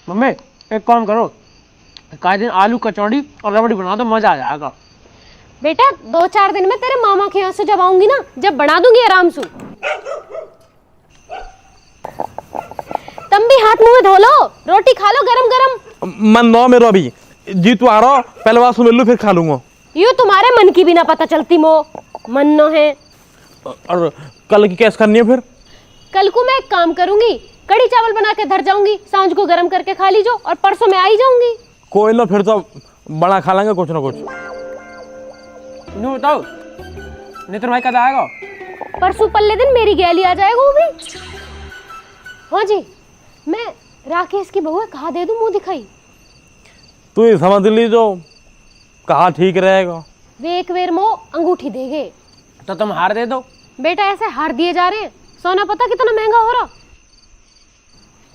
Mummy एक काम करो, काहे दिन आलू कचौड़ी और रबड़ी बना दो, मजा आ जाएगा। बेटा 2-4 दिन में तेरे मामा के यहाँ से जब आऊंगी ना, जब बना दूंगी आराम से। तुम भी हाथ मुंह धो लो, रोटी खा लो गरम गरम। मन नो मेरो अभी जी तू आ रहा, पहले बात सुन लूं फिर खा लूंगा। यूं तुम्हारे मन की भी ना पता चलती मो, मन्नो है। और कल की कैसे करनी है फिर? कल को मैं एक काम करूंगी, कड़ी चावल बना के धर जाऊंगी, सांझ को गरम करके खा लीजो और परसों मैं आई जाऊंगी। कोई ना, फिर तो बड़ा खा लेंगे कुछ ना कुछ। नू बताओ नितिन भाई कब आएगा? परसों पल्ले दिन मेरी गैली आ जाएगा वो भी। हाँ जी, मैं राकेश की बहू कहा दे दूं मुंह दिखाई? तू ही समझ ली जो कहा ठीक रहेगा। वे एक वेर मो अंगूठी देगे। तो तुम हार दे दो। बेटा ऐसे हार दिए जा रहे हैं, सोना पता कितना महंगा हो रहा।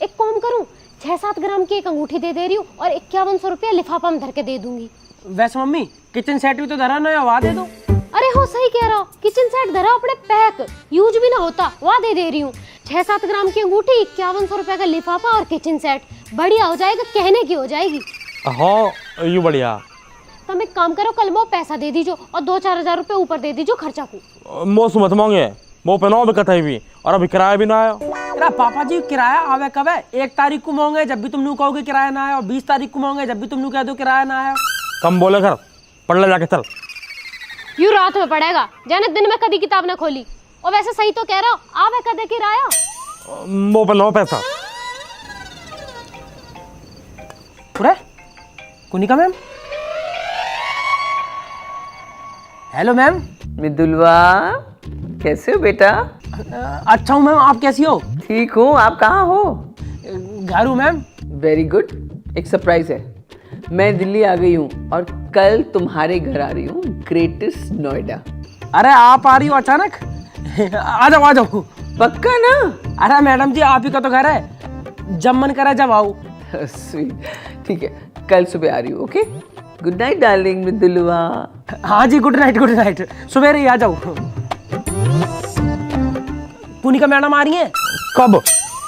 एक काम करूं, 6-7 ग्राम की एक अंगूठी दे रही हूँ और 5100 रुपया लिफाफा में धर के दे दूंगी। वैसे मम्मी किचन सेट भी तो धरा ना, वहाँ दे दो। अरे हो सही कह रहा, किचन सेट धरा अपने पैक, यूज भी ना होता, वहाँ दे रही हूँ। 6-7 ग्राम की अंगूठी, 5100 रुपया का लिफाफा और किचन सेट, बढ़िया हो जाएगा, कहने की हो जाएगी। हाँ यू बढ़िया। तुम एक काम करो, कल वो पैसा दे दीजो और 2-4 हजार रुपये ऊपर दे दीजो खर्चा को। मौसम मत मांगे, वो पहनाओ भी कथा भी, और अभी किराया भी ना आया। अरे पापा जी किराया आवे कब है? 1 तारीख को मांगे जब भी तुम नू कहोगे किराया ना आया, और 20 तारीख को मांगे जब भी तुम नू कह दो किराया ना आया। कम बोले कर, पढ़ ले जाके चल। यूं रात में पड़ेगा, जाने दिन में कभी किताब ना खोली। और वैसे सही तो कह रहा हो, आवे कदे किराया। वो पहनाओ पैसा। अरे कुनिका मैम। Hello ma'am. मिदुलवा, कैसे हो बेटा? अच्छा हूँ मैम, आप कैसी हो? ठीक हूँ, आप कहाँ हो? घर हूँ मैम। Very good. एक सरप्राइज है, मैं दिल्ली आ गई हूँ और कल तुम्हारे घर आ रही हूँ, ग्रेटेस्ट नोएडा। अरे आप आ रही हो अचानक? आ जाओ आ जाओ। पक्का ना? अरे मैडम जी आप ही का तो घर है, जब मन करे जब आओ। स्वीट, ठीक है, कल सुबह आ रही हूँ। ओके, गुड नाइट डार्लिंग मिदुलवा। हाँ जी गुड नाइट गुड नाइट, सुबह ही आ जाओ। पुनिका मैडम आ रही हैं? कब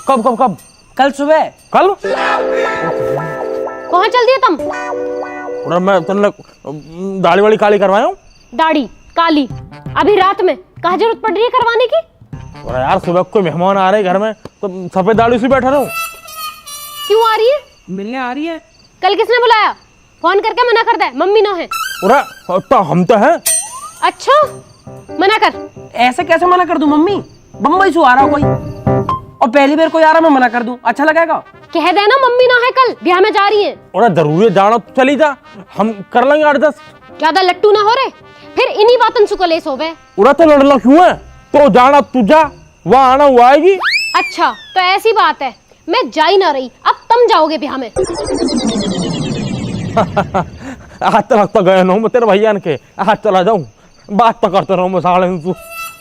कब कब कब? कल सुबह। कल? कहाँ चल दिए तुम? और मैं तुमने दाढ़ी वाली काली करवाया हूँ। दाढ़ी काली अभी रात में कहाँ जरूरत पड़ रही है करवाने की? और यार सुबह कोई मेहमान आ रहे घर में तो सफेद दाढ़ी से बैठा रहूं। क्यों आ रही है? मिलने आ रही है। कल किसने बुलाया? फोन करके मना कर दे, मम्मी ना है। तो हम तो हैं। अच्छा मना कर। ऐसे कैसे मना कर दूं मम्मी? बम्बई से आ रहा कोई, और पहली बार कोई आ रहा मैं मना कर दूं, अच्छा लगेगा? कह देना मम्मी ना है, कल ब्याह में जा रही है। और जरूरी जाना तो चली जा, हम कर लेंगे 8-10। ज्यादा लट्टू ना हो रहे, फिर इन्हीं बातन से कलेश हो गए। उड़ा तो लड़ना क्यों है? तो जाना तू जा, वहाँ आना वो आएगी। अच्छा तो ऐसी बात है, मैं जा ही ना रही, अब तुम जाओगे ब्याह में। आज तक तो गए ना तेरे भैया के, आज चला जाऊं, बात तो करते रहो साले तू।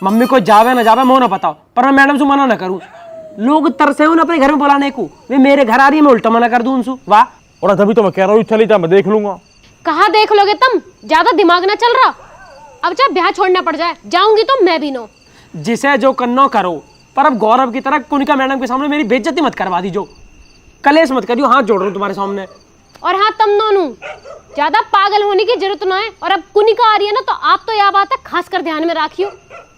मम्मी को जावे ना जावे मोह ना बताओ, पर मैं मैडम से मना ना करूं। लोग तरसे हो ना अपने घर में बुलाने को, वे मेरे घर आ रही है मैं उल्टा मना कर दूं उनसे। वाह। और तभी तो मैं कह रहा हूँ चली जा, मैं देख लूंगा। कहाँ देख लोगे तुम, ज्यादा दिमाग ना चल रहा। अब चाहे ब्याह छोड़ना पड़ जाए, जाऊंगी तो मैं भी नो। जिसे जो करना करो, पर अब गौरव की तरह कुनिका मैडम के सामने मेरी बेइज्जती मत करवा दीजो, कलेश मत करियो, हाथ जोड़ रहा हूँ तुम्हारे सामने। और हाँ तुम दोनों ज्यादा पागल होने की जरूरत ना है, और अब कुनिका आ रही है ना, तो आप तो यह बात है खास कर ध्यान में रखियो।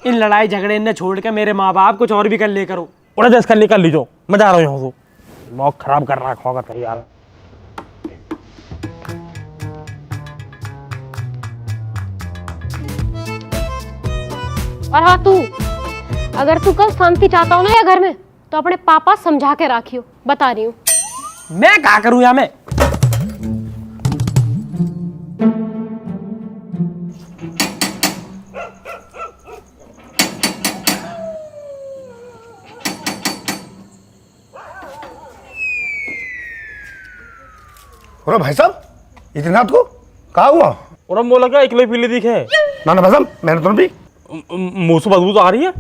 इन लड़ाई झगड़े इन्हें छोड़ के मेरे माँ बाप कुछ और भी कर ले करो। उड़ा जैसे कर निकल लीजो, मैं जा रहा हूँ। मौक खराब कर रहा होगा तेरी यार। और हाँ तू, अगर तू कल शांति चाहता हो ना या घर में, तो अपने पापा समझा के रखियो, बता रही हूँ। मैं क्या करूँ यहाँ में? अरे भाई साहब, इतनी रात को कहाँ हुआ? और हम बोला क्या इकले पीले दिखे? ना ना भाई साहब, मैंने तो नहीं। मुंह से बदबू तो आ रही है,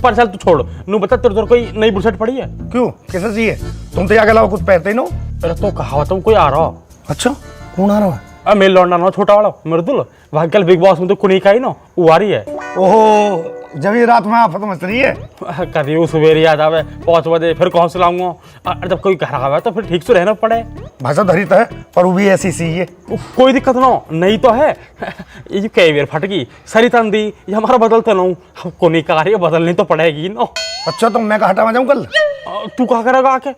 पर चल तू छोड़। नू बता तेरे कोई नई बुशर्ट पड़ी है? क्यों, कैसे चाहिए? तुम तो यहाँ के अलावा कुछ पहनते ही ना। अरे तो कहा तुम कोई आ रहा। अच्छा, कौन आ रहा है? अब मेरे लौंडा ना छोटा वाला मृदुल, वहाँ कल बिग बॉस में तो कुनी का ही ना वो आ रही है। ओहो, जब ये रात में आफत मच रही है। कभी वो सवेरे याद आवे 5 बजे, फिर कौन से लाऊंगा? और जब कोई घर आवा तो फिर ठीक से रहना पड़े। भाई साहब धरी तो है पर वो भी ऐसी सी है। कोई दिक्कत ना हो, नहीं तो है ये जो कई बार फट गई सरी तंदी ये हमारा बदलते ना हमको नहीं कार्य बदलनी तो पड़ेगी ना। अच्छा तो मैं हटा में जाऊँ कल? तू क्या करेगा आके?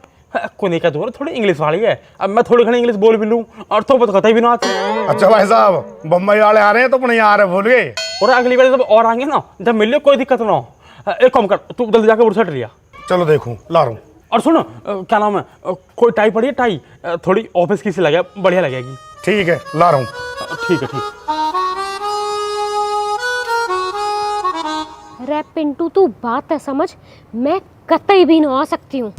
कोने का जोर थोड़ी इंग्लिश वाली है, अब मैं थोड़ी घनी इंग्लिश बोल भी लूँ और तो पता ही भी ना आती। अच्छा भाई साहब बम्बई वाले आ रहे हैं तो अपने यहाँ आ रहे भूल गए। और अगली बार जब और आएंगे ना जब मिल कोई दिक्कत ना हो। एक काम कर तू जल्दी जाकर उड़सट लिया। चलो देखूँ ला रहा हूँ। और सुनो क्या नाम है कोई टाई पड़ी है, टाई थोड़ी ऑफिस की सी लगे बढ़िया लगेगी। ठीक है ला रहा हूँ। ठीक है ठीक। रे पिंटू तू बात है समझ, मैं कतई भी ना आ सकती हूँ।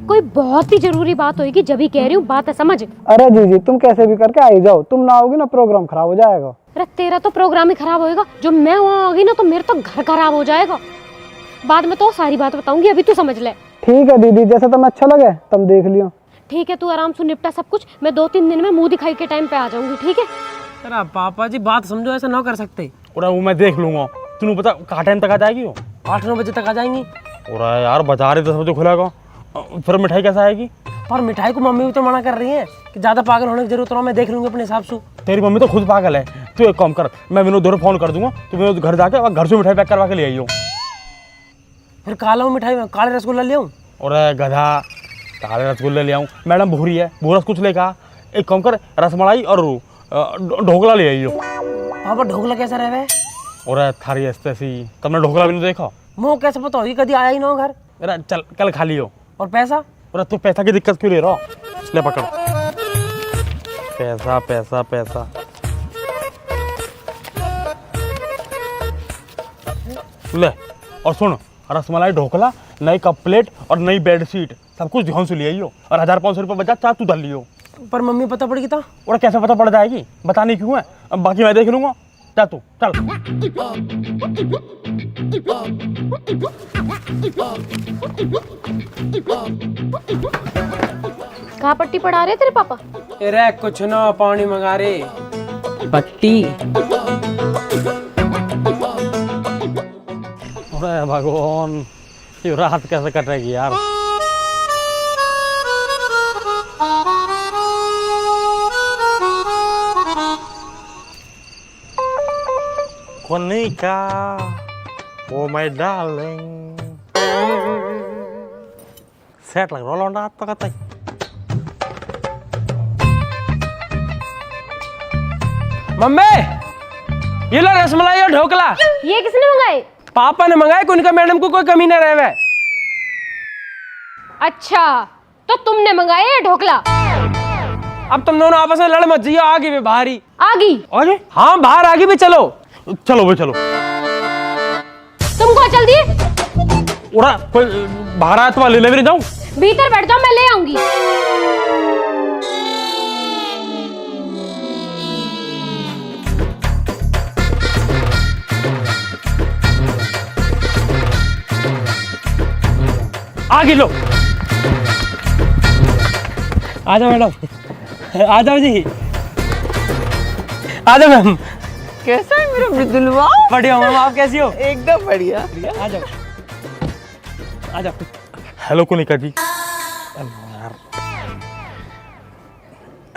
कोई बहुत ही जरूरी बात होगी जब ही कह रही हूँ, बात है समझ। अरे जीजी तुम कैसे भी करके आई जाओ, तुम ना आओगी ना प्रोग्राम खराब हो जाएगा। अरे तेरा तो प्रोग्राम ही खराब होएगा, जो मैं वहाँ आऊंगी ना तो मेरा तो घर खराब हो जाएगा। बाद में तो सारी बात बताऊंगी, अभी तू समझ ले। ठीक है दीदी, जैसे तुम्हें अच्छा लगे तुम देख लियो। ठीक है तू आराम से निपटा सब कुछ, मैं 2-3 दिन में मुंह दिखाई के टाइम पे आ जाऊंगी, ठीक है? अरे पापा जी बात समझो, ऐसा ना कर सकते। और वो मैं देख लूंगा, तूने पता कहाँ टाइम तक आ जाएगी वो? 8-9 बजे तक आ जाएंगी। और यार बाजार 10 बजे खुलेगा, फिर मिठाई कैसे आएगी? पर मिठाई को मम्मी भी तो मना कर रही है कि ज्यादा पागल होने की जरूरत ना, मैं देख लूंगी अपने हिसाब से। तेरी मम्मी तो खुद पागल है। तू एक काम कर, मैं विनोद दोनों फोन कर दूंगा, तू विनोद घर जाके और घर से मिठाई पैक करवा के ले आइयो। फिर काला मिठाई में काले रसगुल्ला ले आऊं? और गधा काले रसगुल्ले ले आऊँ? मैडम भूरी है, भूरा कुछ लेगा। एक काम कर रसमलाई और ढोकला ले आइयो। पापा ढोकला कैसा रहे? और थारी ऐसी तुमने ढोकला भी नहीं देखा? मुँह कैसे पता होगी, कभी आया ही ना हो घर। अरे चल कल खा लियो। और पैसा? और तू पैसा की दिक्कत क्यों ले रहा हो? ले पकड़ पैसा पैसा पैसा। ले और सुन, रसमलाई ढोकला, नई कप प्लेट और नई बेड शीट सब कुछ ध्यान से ले आइयो। और 1000-500 रुपये बचा चाह तू धर लियो। पर मम्मी पता पड़ेगी था? और कैसे पता पड़ जाएगी, बताने क्यों है? अब बाकी मैं देख लूंगा, जा तू चल। कहाँ पट्टी पढ़ा रहे तेरे पापा? अरे कुछ ना, पानी मंगा रे। पट्टी। अरे भगवान ये रात कैसे कटेगी यार। Konika, oh my darling. Set lagi rolong apa kata? Mummy ये लो रसमलाई और ढोकला। ये किसने मंगाए? पापा ने मंगाए, उनका मैडम को कोई कमी ना रहे। अच्छा तो तुमने मंगाए ये ढोकला? अब तुम दोनों आपस में लड़ मत जाइए, आगे भी बाहर ही। आगी? आगे? हाँ बाहर आगे भी चलो। चलो भाई चलो। तुमको चल दिए? उड़ा कोई बाहर आया तो ले जाऊं? भीतर बैठ जाओ, मैं ले आऊंगी। आगे लो। आ जाओ मैडम, आ जाओ जी, आ जाओ मैम। कैसा है मेरा मृदुलवा? बढ़िया मैम, आप कैसी हो? एकदम बढ़िया। आ जाओ आ जाओ। हेलो कोनिका जी।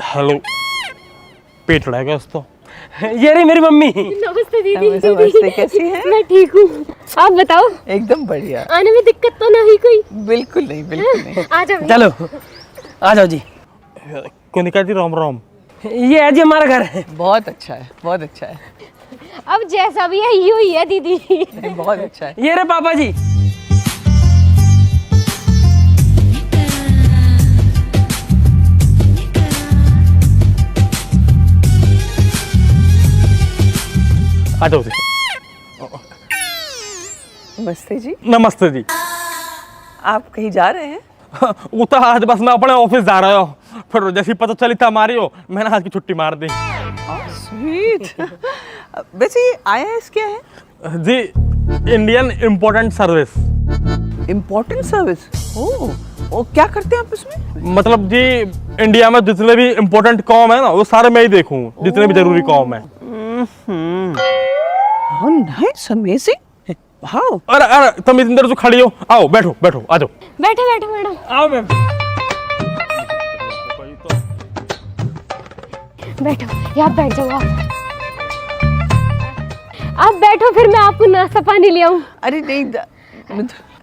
हेलो, पेट चढ़ाएगा उसको। ये रही मेरी मम्मी। नमस्ते दीदी। नमस्ते, कैसी हैं? मैं ठीक हूँ, आप बताओ। एकदम बढ़िया। आने में दिक्कत तो नहीं कोई? बिल्कुल नहीं, बिल्कुल नहीं। आ जाओ। चलो आ जाओ जी। कोनिका जी राम राम। ये है जी हमारा घर है। बहुत अच्छा है, बहुत अच्छा है। अब जैसा भी है यूं ही है दीदी। नहीं, बहुत अच्छा है। ये रहे पापा जी। आ जाओ जी। नमस्ते जी। नमस्ते जी। आप कहीं जा रहे हैं? वो तो आज बस मैं अपने ऑफिस जा रहा हूँ, फिर जैसी पता चली था हमारी हो, मैंने आज की छुट्टी मार दी। स्वीट। वैसे ये IAS क्या है? जी Indian important service. Important service? Oh, क्या करते हैं आप इसमें? मतलब जी इंडिया में जितने भी इम्पोर्टेंट काम है ना वो सारे मैं ही देखूँ, जितने भी जरूरी काम है। How nice, amazing. हाँ अरे अरे तुम इतनी देर से खड़ी हो, आओ बैठो बैठो आ जाओ। बैठो बैठो मैडम, आओ मैम। बैठो यहाँ बैठ जाओ आप बैठो, फिर मैं आपको नाश्ता पानी ले आऊं। अरे नहीं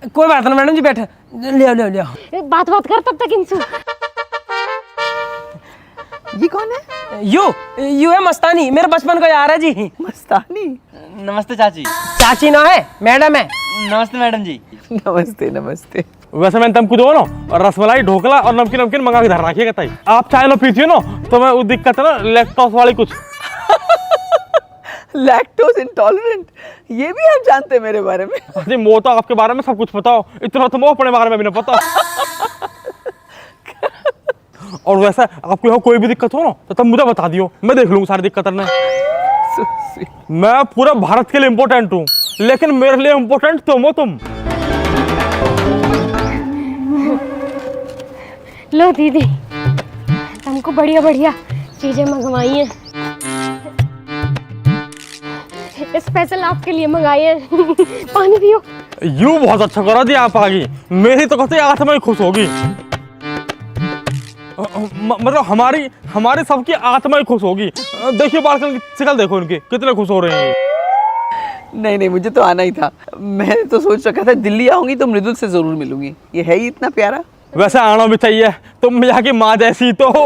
कोई बात नहीं मैडम जी, बैठे ले आओ ले आओ ले आओ। बात कर तब तक इनसे। ये कौन है? यू है मस्तानी, मेरे बचपन का यार है जी। मस्तानी? नमस्ते चाची। चाची ना है, मैडम है। नमस्ते मैडम जी। नमस्ते नमस्ते। वैसे मैंने तुमको दो ना रसमलाई, ढोकला और नमकीन नमकीन मंगा के धर रखिएगा ताई। आप चाय ना पीती हो ना तो मैं वो दिक्कत है ना लैक्टोस वाली कुछ। लैक्टोज इंटॉलरेंट, ये भी आप जानते हैं मेरे बारे में? अरे मो तो आपके बारे में सब कुछ पता हो, इतना तो मोह अपने बारे में भी नहीं पता। और वैसे आपको यहाँ कोई भी दिक्कत हो ना तो तब मुझे बता दियो, मैं देख लूंगा सारी दिक्कत ने। मैं पूरा भारत के लिए इम्पोर्टेंट हूँ, लेकिन मेरे लिए इम्पोर्टेंट तुम हो तुम। लो दीदी, हमको बढ़िया बढ़िया चीजें मंगवाई हैं, स्पेशल आपके लिए मंगाई हैं। पानी पियो। यू बहुत अच्छा करा दिया आप आगे, मेरी तो कहते आत्मा ही खुश होगी। मतलब हमारी सबकी आत्मा ही खुश होगी। देखिए बालकन की शक्ल देखो इनकी, कितने खुश हो रहे हैं। नहीं मुझे तो आना ही था। मैंने तो सोच रखा था दिल्ली आऊंगी तो मृदुल से जरूर मिलूंगी, ये है ही इतना प्यारा। वैसे आना भी चाहिए, तुम यहाँ की माँ जैसी तो हो।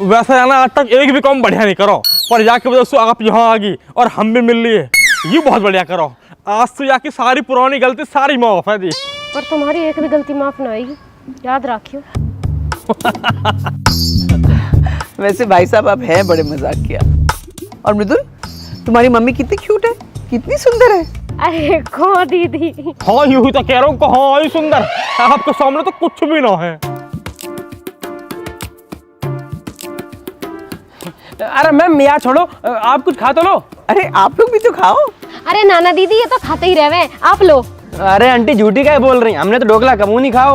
वैसे आना आज तक एक भी काम बढ़िया नहीं करो, पर यहाँ की वजह से आप यहाँ आ गई और हम भी मिल लिए, ये बहुत बढ़िया करो। आज तो यहाँ की सारी पुरानी गलती सारी माफ है जी। पर तुम्हारी एक भी गलती माफ ना आएगी, याद रखियो। वैसे भाई साहब आप हैं बड़े मजाक किया। और मृदुल, तुम्हारी मम्मी कितनी क्यूट है, कितनी सुंदर है। अरे खो दीदी। हाँ यूं ही तो कह रहा हूँ, हाँ ही सुंदर, आपके सामने तो कुछ भी ना है। अरे मैम यार छोड़ो, आप कुछ खा तो लो। अरे आप लोग भी तो खाओ। अरे नाना दीदी ये तो खाते ही रहे, आप लो। अरे आंटी झूठी क्या बोल रही, हमने तो ढोकला कबू नहीं खाओ।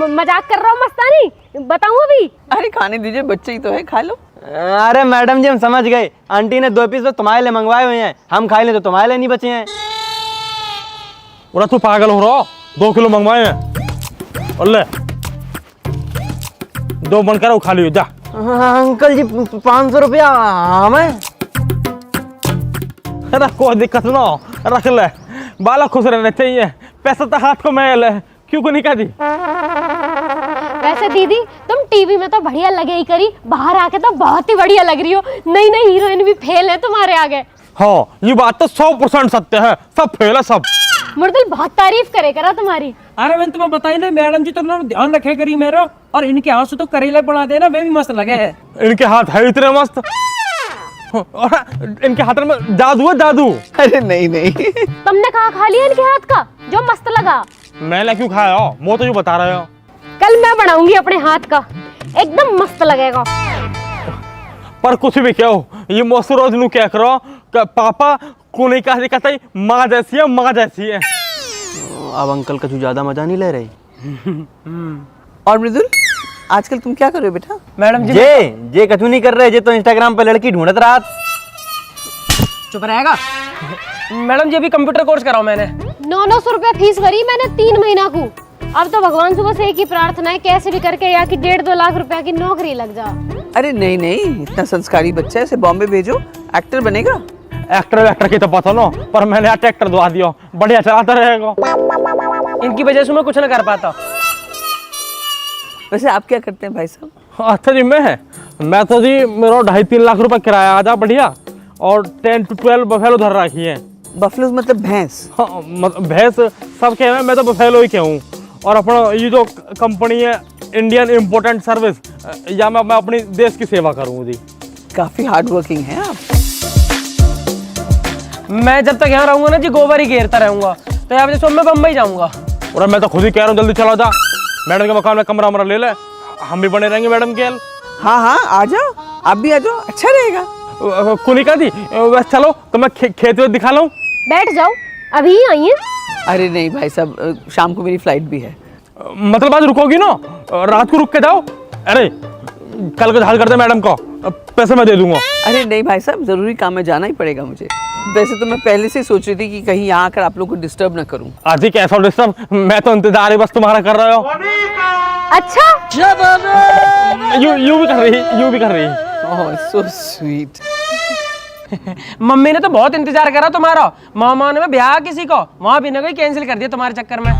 मजाक कर रहा हूँ मस्तानी, बताऊँ अभी? अरे खाने दीजिए, बच्चे ही तो है, खा लो। अरे मैडम जी हम समझ गए, आंटी ने 2 पीस तो तुम्हारे लिए मंगवाए हुए हैं, हम खाए ले तो तुम्हारे लिए नहीं बचे हैं। बोला तू पागल हो रहा, 2 किलो मंगवाए हैं और ले 2 बनकर खा लियो जा। अंकल जी 500 रुपया हमें। अरे कोई दिक्कत ना, रख ले, बाला खुश रहने चाहिए, पैसा तो हाथ को मैल है, क्यों को नहीं कह दी। वैसे दीदी तुम टीवी में तो बढ़िया लगे ही करी, बाहर आके तो बहुत ही बढ़िया लग रही हो। नई नई हीरोइन भी फेल है तुम्हारे आगे। हाँ ये बात तो 100% सत्य है, सब फेल है सब। मुर्दुल बहुत तारीफ करे करा तुम्हारी। अरे मैंने तुम्हें बताई ना मैडम जी, तो ना ध्यान रखे करी मेरा, और इनके हाथ से तो करेला बना देना, वे भी मस्त लगे है। इनके हाथ है इतने मस्त, और इनके हाथ में जादू है जादू। अरे नहीं तुमने कहा खा लिया इनके हाथ का जो मस्त लगा? मैंने क्यों खाया हो, वो तो यूँ बता रहे हो। कल मैं बनाऊंगी अपने हाथ का, एकदम मस्त लगेगा। पर कुछ भी क्या हो, ये मौसू रोज नू क्या करो, पापा को नहीं कहा कहता माँ जैसी है, माँ जैसी है। अब अंकल का ज्यादा मजा नहीं ले रही। और मृदुल आजकल तुम क्या कर रहे हो बेटा? मैडम जी जे कछु नहीं कर रहे, जे तो इंस्टाग्राम पे लड़की ढूंढत रहा। चुप रहेगा। मैडम जी अभी कंप्यूटर कोर्स कराओ मैंने। 900 रुपया फीस भरी मैंने 3 महीना को। अब तो भगवान सुबह से एक ही प्रार्थना है, कैसे भी करके या कि 1.5-2 लाख रुपया की नौकरी लग जा। अरे नहीं इतना संस्कारी बच्चा है, इसे बॉम्बे भेजो, एक्टर बनेगा। एक्टर की तो पता ना, पर मैंने यहाँ ट्रैक्टर दवा दिया, बढ़िया चलाता रहेगा। इनकी वजह से मैं कुछ ना कर पाता। वैसे आप क्या करते हैं भाई साहब? अच्छा जी मैं तो जी मेरा 2.5-3 लाख रुपए किराया आ जा बढ़िया, और 10 to 12 बफेलो धर रखी है। बफलोज मतलब भैंस? हाँ मतलब भैंस सब कह रहे हैं, मैं तो बफेलो ही कहूँ। और अपना ये जो कंपनी है इंडियन इम्पोर्टेंट सर्विस, या मैं अपनी देश की सेवा करूँ जी। काफी हार्ड वर्किंग है आप। मैं जब तक यहाँ रहूंगा ना जी गोबर ही घेरता रहूंगा, तो यहाँ वजह से मैं बम्बई जाऊंगा। और मैं तो खुद ही कह रहा हूँ जल्दी चला जा, मैडम के मकान में कमरा ले ले, हम भी बने रहेंगे मैडम के। हाँ आ जाओ, आप भी आ जाओ, अच्छा रहेगा। कुनिका दी बस चलो तो मैं खेत में दिखा लूँ। बैठ जाओ, अभी ही आई है। अरे नहीं भाई साहब, शाम को मेरी फ्लाइट भी है। मतलब आज रुकोगी ना, रात को रुक के जाओ। अरे कल का हाल कर दे मैडम को, पैसे मैं दे दूंगा। अरे नहीं भाई साहब, जरूरी काम में जाना ही पड़ेगा मुझे। वैसे तो मैं पहले से सोच रही थी कि कहीं यहाँ आकर आप लोग को डिस्टर्ब ना करूं। आजी कैसा डिस्टर्ब, मैं तो इंतजार ही बस तुम्हारा कर रहा हूँ। अच्छा यू भी कर रही। ओह सो स्वीट। मम्मी ने तो बहुत इंतजार करा तुम्हारा। मामा ने ब्याह किसी को वहां भी ना कोई कैंसिल कर दिया तुम्हारे चक्कर में।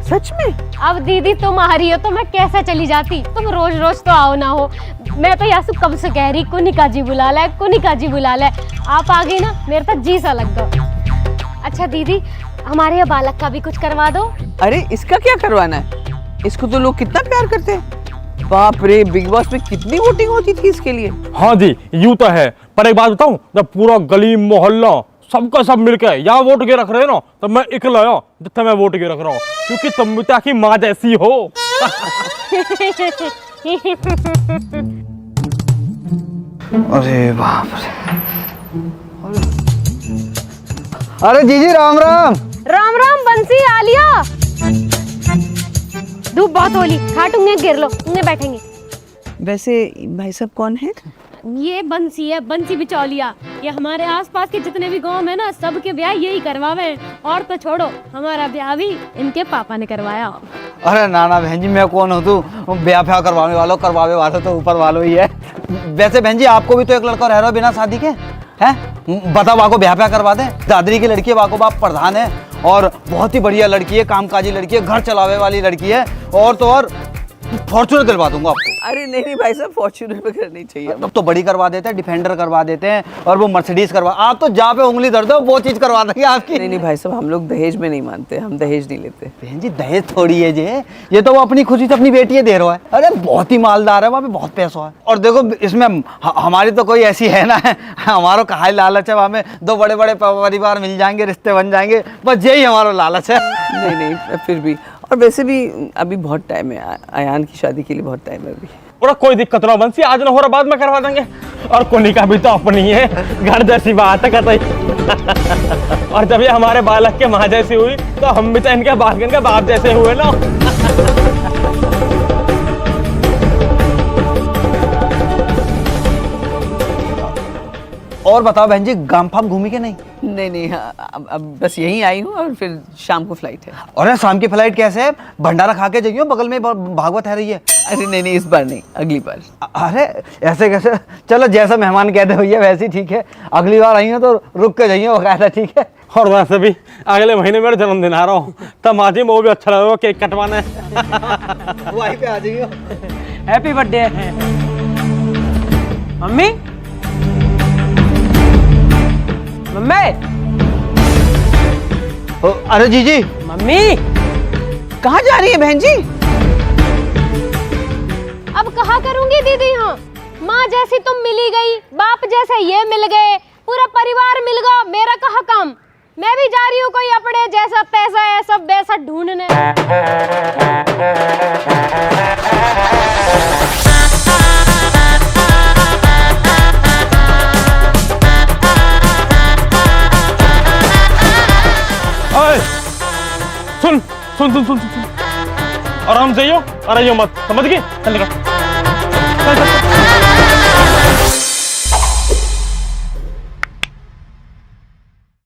सच में? अब दीदी तुम आ रही हो तो मैं कैसे चली जाती, तुम रोज रोज तो आओ ना हो। मैं तो यासु कब से कह रही कुनिका जी बुला ले, कुनिका जी बुला ले। आप आ गई ना, मेरा तो जी सा लग गया। अच्छा दीदी, हमारे यहाँ बालक का भी कुछ करवा दो। अरे इसका क्या करवाना है? इसको तो लोग कितना प्यार करते हैं। बाप रे, बिग बॉस में कितनी वोटिंग होती थी इसके लिए। हाँ जी यूं तो है, पर एक बात बताऊं, जब पूरा गली मोहल्ला सबका सब मिलके यहाँ वोट के रख रहे हैं ना, तब मैं इकला आया जितना मैं वोट के रख रहा हूँ, क्योंकि तमिता की माँ जैसी हो। अरे बाप रे। अरे जीजी राम राम। राम राम बंसी आलिया। धूप बहुत होली, खाटूंगे गिर लो, उन्हें बैठेंगे। वैसे भाई साहब कौन है? ये बंसी है, बंसी बिचौलिया। ये हमारे आसपास के जितने भी गांव है ना, सबके ब्याह यही करवावे हैं। और तो छोड़ो, हमारा ब्याह भी इनके पापा ने करवाया। अरे नाना बहन जी, मैं कौन हूँ तू ब्याह फ्याह करवाने वाला तो ऊपर वालों ही है। वैसे बहन जी, आपको भी तो एक लड़का रह रहा बिना शादी के हैं, बताओ वाको ब्याह फ्याह करवा दें। दादरी की लड़की है, वाको बाप प्रधान है और बहुत ही बढ़िया लड़की है, कामकाजी लड़की है, घर चलावे वाली लड़की है। और तो और फॉर्च्यूनर दिलवा दूंगा आपको। अरे नहीं भाई साहब, फॉर्च्यूनर पे करनी चाहिए। अब तो बड़ी करवा देते हैं, डिफेंडर करवा देते हैं, और वो मर्सिडीज करवा। आप तो जहाँ पे उंगली दर्द हो वो चीज करवा देंगे आपकी। नहीं भाई साहब, हम लोग दहेज में नहीं मानते, हम दहेज नहीं लेते। बहन जी दहेज थोड़ी है ये तो वो अपनी खुशी से अपनी बेटी दे रहा है। अरे बहुत ही मालदार है, वहाँ पे बहुत पैसा है। और देखो इसमें हमारी तो कोई ऐसी है ना, हमारा कहा लालच है, वहाँ में दो बड़े बड़े परिवार मिल जाएंगे, रिश्ते बन जाएंगे, बस यही हमारा लालच है। नहीं फिर भी, और वैसे भी अभी बहुत टाइम है, अयान की शादी के लिए बहुत टाइम है अभी। और कोई दिक्कत ना बंसी, आज ना हो रहा बाद में करवा देंगे। और कोनिका भी तो अपनी है, घर जैसी बात है कतई। और जब ये हमारे बालक के माँ जैसी हुई, तो हम भी तो इनके बालकन के बाप जैसे हुए ना। और बताओ बहन जी, गांव फाम घूमी के नहीं? नहीं अब बस यहीं आई हूँ, और फिर शाम को फ्लाइट है। और शाम की फ्लाइट कैसे है? भंडारा खा के जाइयो, बगल में भागवत है रही है। अरे नहीं इस बार नहीं, अगली बार। अरे ऐसे कैसे? चलो जैसा मेहमान कहते भैया वैसे ही ठीक है। अगली बार आई हो तो रुक के जाइए, बकायदा, ठीक है। और वैसे भी अगले महीने मेरा जन्मदिन आ रहा हूँ, तब आज ही वो भी अच्छा लगेगा, केक कटवाना है। वहीं पे आ जाइए। Happy birthday mummy. मम्मी, अरे जीजी। मम्मी कहाँ जा रही है बहन जी? अब कहा करूंगी दीदी, हाँ माँ जैसी तुम मिली गई, बाप जैसे ये मिल गए, पूरा परिवार मिल गया, मेरा कहाँ काम। मैं भी जा रही हूँ कोई अपने जैसा पैसा है सब वैसा ढूंढने। सुन सुन सुन सुन सुन, आराम से हो, अरे मत, समझ गए? चल निकल, चल चल।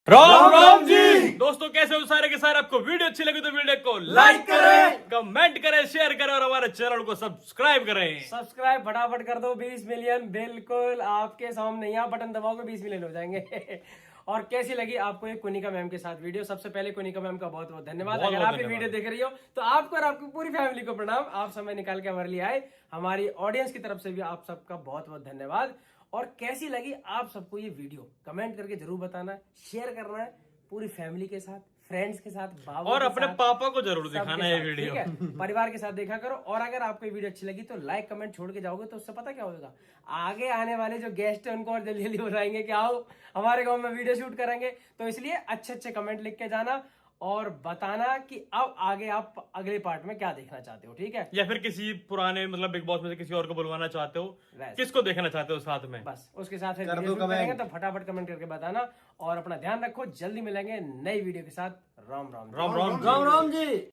राम राम जी दोस्तों, कैसे हो सारे के सारे? आपको वीडियो अच्छी लगी तो वीडियो को लाइक करें, कमेंट करें, शेयर करें और हमारे चैनल को सब्सक्राइब करें। सब्सक्राइब फटाफट कर दो, 20 मिलियन बिल्कुल आपके सामने, यहाँ बटन दबाओगे 20 मिलियन हो जाएंगे। और कैसी लगी आपको ये कोनिका मैम के साथ वीडियो? सबसे पहले कोनिका मैम का बहुत बहुत धन्यवाद। अगर आप ये वीडियो देख रही हो तो आपको और आपकी पूरी फैमिली को प्रणाम। आप समय निकाल के हमारे लिए आए, हमारी ऑडियंस की तरफ से भी आप सबका बहुत बहुत धन्यवाद। और कैसी लगी आप सबको ये वीडियो कमेंट करके जरूर बताना, शेयर करना है पूरी फैमिली के साथ, फ्रेंड्स के साथ, बाबू और के अपने साथ, पापा को जरूर दिखाना है ये सबके साथ, वीडियो। ठीक है? परिवार के साथ देखा करो। और अगर आपको ये वीडियो अच्छी लगी तो लाइक कमेंट छोड़ के जाओगे तो उससे पता क्या होगा, आगे आने वाले जो गेस्ट है उनको और जल्दी जल्दी बताएंगे कि आओ हमारे गांव में वीडियो शूट करेंगे। तो इसलिए अच्छे अच्छे कमेंट लिख के जाना और बताना कि अब आगे आप अगले पार्ट में क्या देखना चाहते हो, ठीक है? या फिर किसी पुराने मतलब बिग बॉस में से किसी और को बुलवाना चाहते हो, वैसे। किसको देखना चाहते हो साथ में, बस उसके साथ फिर वीडियो शूट करेंगे, तो फटाफट कमेंट करके बताना। और अपना ध्यान रखो, जल्दी मिलेंगे नई वीडियो के साथ। राम राम राम राम राम राम जी।